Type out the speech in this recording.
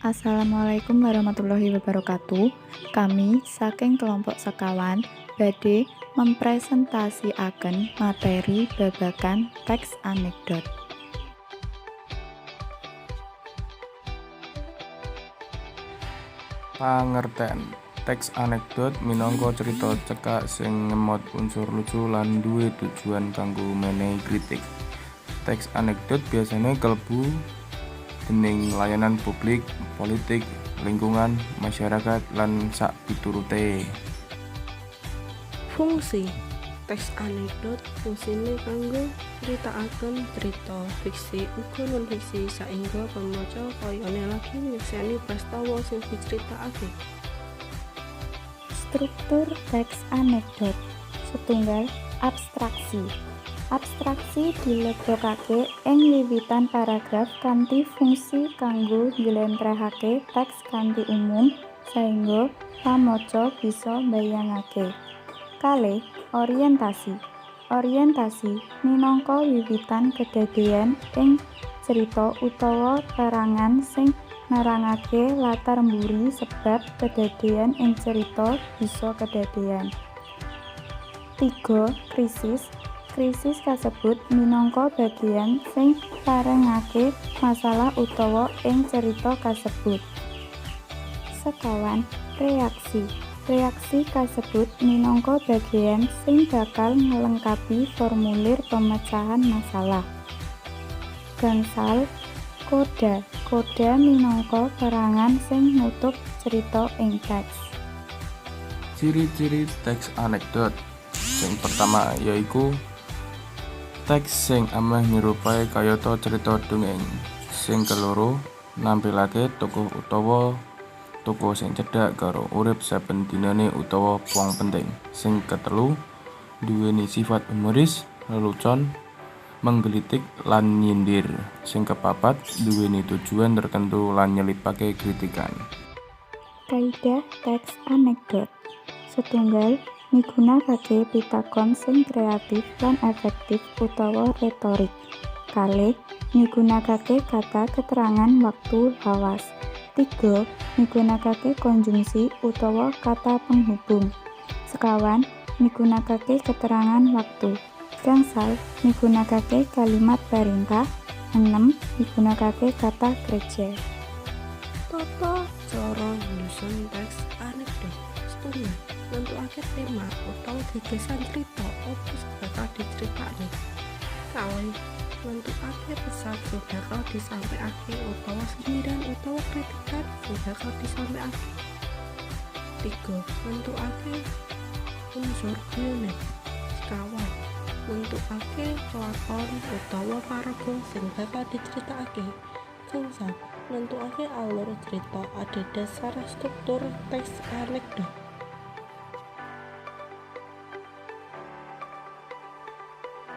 Assalamualaikum warahmatullahi wabarakatuh. Kami saking kelompok sekawan badhe mempresentasiaken materi babagan teks anekdot. Pangerten teks anekdot minangka cerita cekak sing ngemot unsur lucu lan duwe tujuan kanggo menehi kritik. Teks anekdot biasanya kalebu dening layanan publik, politik, lingkungan, masyarakat, lan sak piturute. Fungsi teks anekdot fungsine kanggo nyritakaken crita fiksi uga non-fiksi saéngga pemaca kayane lagi nyekseni prastawa sing diceritakake. Struktur teks anekdot. Setunggal, abstraksi. Abstraksi dilebokake ing wiwitan paragraf kanthi fungsi kanggo njlentrehake teks kanthi umum saéngga pamaca bisa mbayangake. Kalih, orientasi. Orientasi minangka wiwitan kedadéyan ing cerita utawa perangan sing nerangake latar mburi sebab kedadéyan ing cerita bisa kedadéyan. 3. Krisis. Krisis kasebut minangka bagian sing parengake masalah utawa ing cerita kasebut. Sekawan, reaksi. Reaksi kasebut minangka bagian sing bakal ngelengkapi formulir pemecahan masalah. Gangsal, koda. Koda minangka perangan sing nutup cerita ing teks. Ciri-ciri teks anekdot. Sing pertama yaiku teks sing ameh nyerupai kayata cerita dongeng. Sing keloro nampilake tokoh utawa tokoh sing cedhak karo urip saben dinane utawa wong penting. Sing ketelu duweni sifat humoris, lelucon, menggelitik lan nyindir. Sing kepapat duweni tujuan tertentu lan nyelipake kritikan. Kaidah teks anekdot. Setunggal, migunakake pitakon sing kreatif lan efektif utawa retorik. Kalih, migunakake kata keterangan waktu lawas. 3. Migunakake konjungsi utawa kata penghubung. Sekawan, migunakake keterangan waktu. Gangsal, migunakake kalimat perintah. 6. Migunakake kata kerja. Tata cara nyusun teks anekdot. Setunggal, nentukake tema utawa gagasan cerita apa sing bakal diceritakake. Kalih, nentukake pesan sing bakal disampaiake utawa sindiran utawa kritikan sing bakal disampaiake. 3. Nentukake unsur guyonan. Sekawan, nentukake lakon utawa paraga sing bakal diceritakake. Gangsal, nentukake alur cerita adhedhasar struktur teks anekdot.